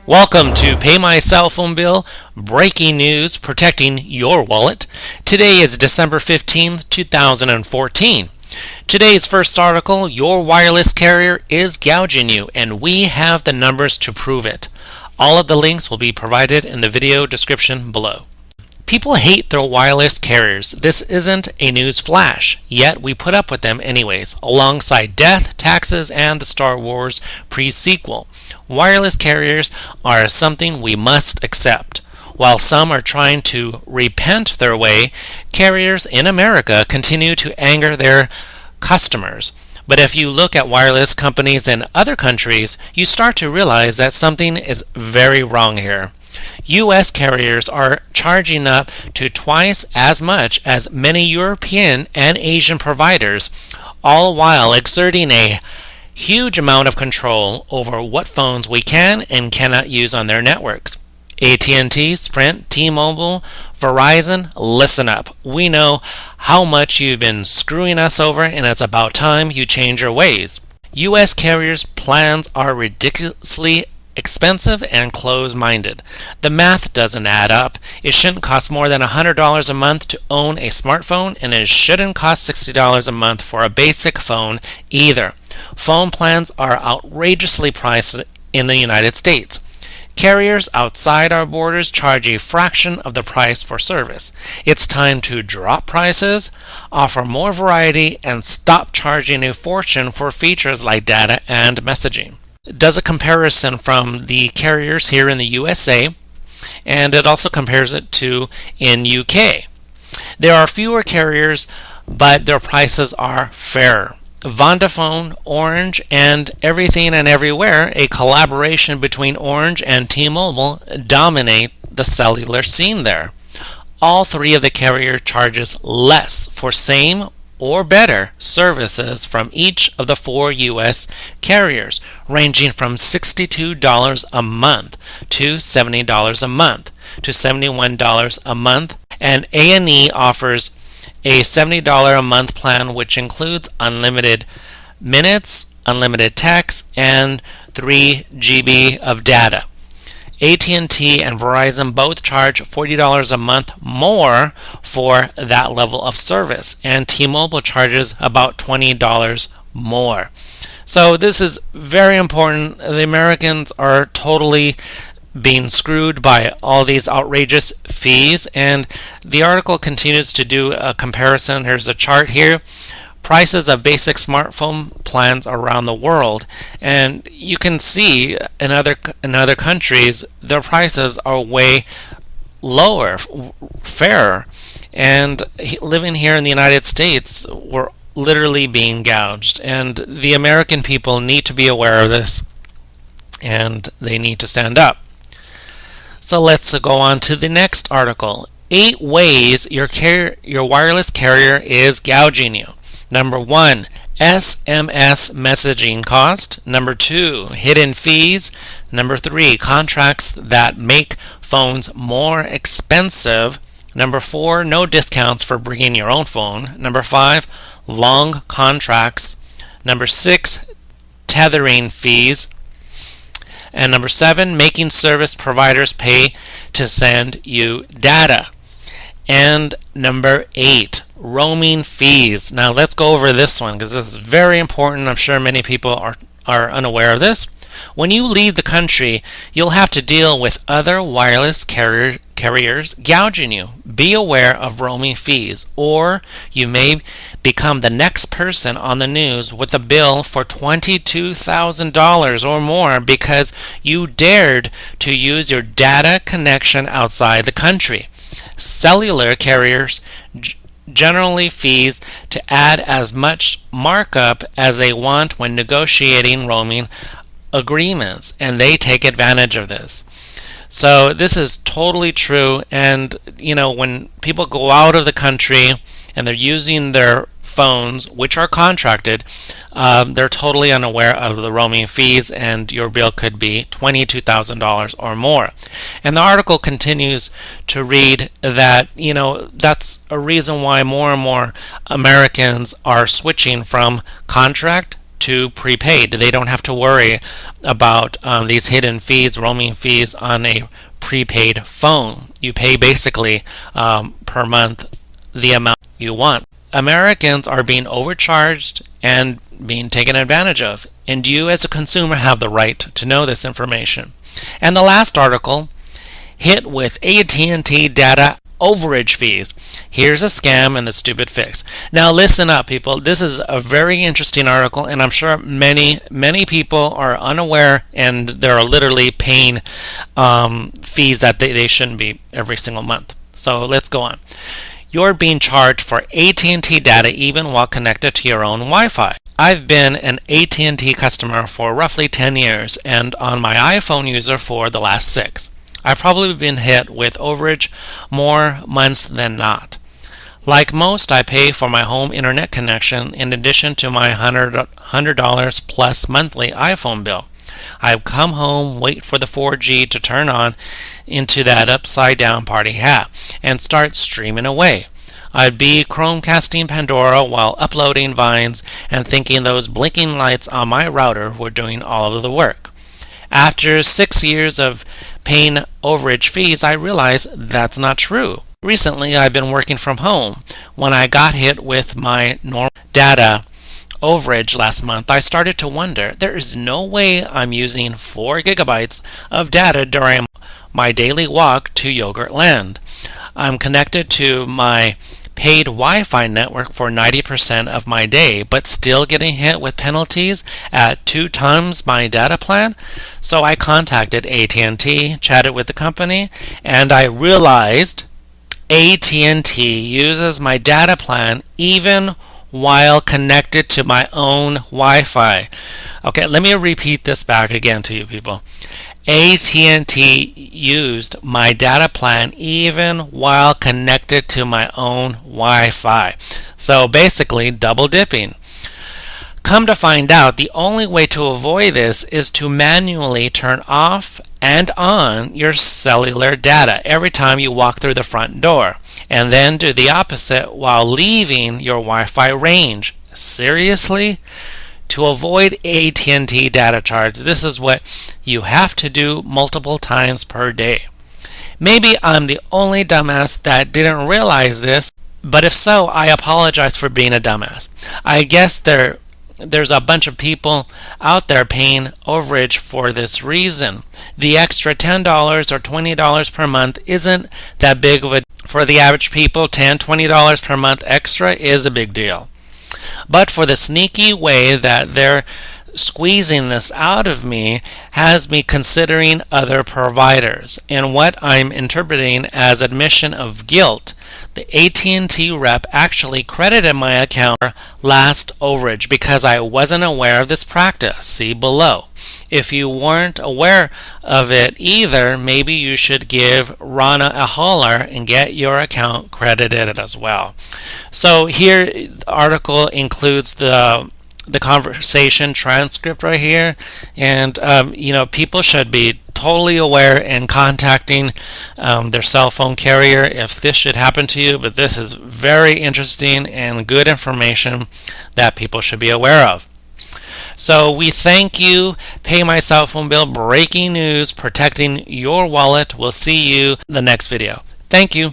Welcome to Pay My Cell Phone Bill, breaking news protecting your wallet. Today is December 15th, 2014. Today's first article, your wireless carrier is gouging you, and we have the numbers to prove it. All of the links will be provided in the video description below. People hate their wireless carriers. This isn't a news flash, yet we put up with them anyways, alongside death, taxes, and the Star Wars pre-sequel. Wireless carriers are something we must accept. While some are trying to repent their way, carriers in America continue to anger their customers. But if you look at wireless companies in other countries, you start to realize that something is very wrong here. U.S. carriers are charging up to twice as much as many European and Asian providers, all while exerting a huge amount of control over what phones we can and cannot use on their networks. AT&T, Sprint, T-Mobile, Verizon, listen up. We know how much you've been screwing us over, and it's about time you change your ways. U.S. carriers' plans are ridiculously expensive and close-minded. The math doesn't add up. It shouldn't cost more than $100 a month to own a smartphone, and it shouldn't cost $60 a month for a basic phone either. Phone plans are outrageously priced in the United States. Carriers outside our borders charge a fraction of the price for service. It's time to drop prices, offer more variety, and stop charging a fortune for features like data and messaging. It does a comparison from the carriers here in the USA, and it also compares it to in UK. There are fewer carriers, but their prices are fair. Vodafone, Orange, and Everything and Everywhere, a collaboration between Orange and T-Mobile, dominate the cellular scene there. All three of the carrier charges less for same or better services from each of the four U.S. carriers, ranging from $62 a month to $70 a month to $71 a month, and A&E offers a $70 a month plan which includes unlimited minutes, unlimited text, and 3 GB of data. AT&T and Verizon both charge $40 a month more for that level of service, and T-Mobile charges about $20 more. So this is very important. The Americans are totally being screwed by all these outrageous fees, and the article continues to do a comparison. Here's a chart here. Prices of basic smartphone plans around the world, and you can see in other countries their prices are way lower, fairer, and living here in the United States we're literally being gouged, and the American people need to be aware of this, and they need to stand up. So let's go on to the next article. 8 ways your wireless carrier is gouging you. Number 1, SMS messaging cost. Number 2, hidden fees. Number 3, contracts that make phones more expensive. Number 4, no discounts for bringing your own phone. Number 5, long contracts. Number 6, tethering fees. And number 7, making service providers pay to send you data. And number 8, roaming fees. Now let's go over this one because this is very important. I'm sure many people are unaware of this. When you leave the country, you'll have to deal with other wireless carriers gouging you. Be aware of roaming fees, or you may become the next person on the news with a bill for $22,000 or more because you dared to use your data connection outside the country. Cellular carriers generally fees to add as much markup as they want when negotiating roaming agreements, and they take advantage of this. So this is totally true, and when people go out of the country and they're using their phones, which are contracted, they're totally unaware of the roaming fees, and your bill could be $22,000 or more. And the article continues to read that that's a reason why more and more Americans are switching from contract to prepaid. They don't have to worry about these hidden fees, roaming fees on a prepaid phone. You pay basically per month the amount you want. Americans are being overcharged and being taken advantage of, and you as a consumer have the right to know this information. And the last article, hit with AT&T data overage fees. Here's a scam and the stupid fix. Now listen up, people. This is a very interesting article, and I'm sure many people are unaware, and they're literally paying fees that they shouldn't be every single month. So let's go on. You're being charged for AT&T data even while connected to your own Wi-Fi. I've been an AT&T customer for roughly 10 years and on my iPhone user for the last 6. I've probably been hit with overage more months than not. Like most, I pay for my home internet connection in addition to my $100 plus monthly iPhone bill. I come home, wait for the 4G to turn on into that upside down party hat, and start streaming away. I'd be Chromecasting Pandora while uploading vines and thinking those blinking lights on my router were doing all of the work. After 6 years of paying overage fees, I realized that's not true. Recently, I've been working from home. When I got hit with my normal data overage last month, I started to wonder, there is no way I'm using 4 gigabytes of data during my daily walk to Yogurtland. I'm connected to my paid Wi-Fi network for 90% of my day, but still getting hit with penalties at 2 times my data plan. So I contacted AT&T, chatted with the company, and I realized AT&T uses my data plan even while connected to my own Wi-Fi. Okay, let me repeat this back again to you people. AT&T used my data plan even while connected to my own Wi-Fi. So basically, double dipping. Come to find out, the only way to avoid this is to manually turn off and on your cellular data every time you walk through the front door, and then do the opposite while leaving your Wi-Fi range. Seriously? To avoid AT&T data charge, this is what you have to do multiple times per day. Maybe I'm the only dumbass that didn't realize this, but if so, I apologize for being a dumbass. I guess there's a bunch of people out there paying overage for this reason. The extra $10 or $20 per month isn't that big of a for the average people. $10, $20 per month extra is a big deal. But for the sneaky way that they're squeezing this out of me has me considering other providers, and what I'm interpreting as admission of guilt. The AT&T rep actually credited my account for last overage because I wasn't aware of this practice. See below. If you weren't aware of it either, maybe you should give Rana a holler and get your account credited as well. So here the article includes the conversation transcript right here, and people should be totally aware and contacting their cell phone carrier if this should happen to you. But this is very interesting and good information that people should be aware of. So we thank you. Pay my cell phone bill. Breaking news, protecting your wallet. We'll see you in the next video. Thank you.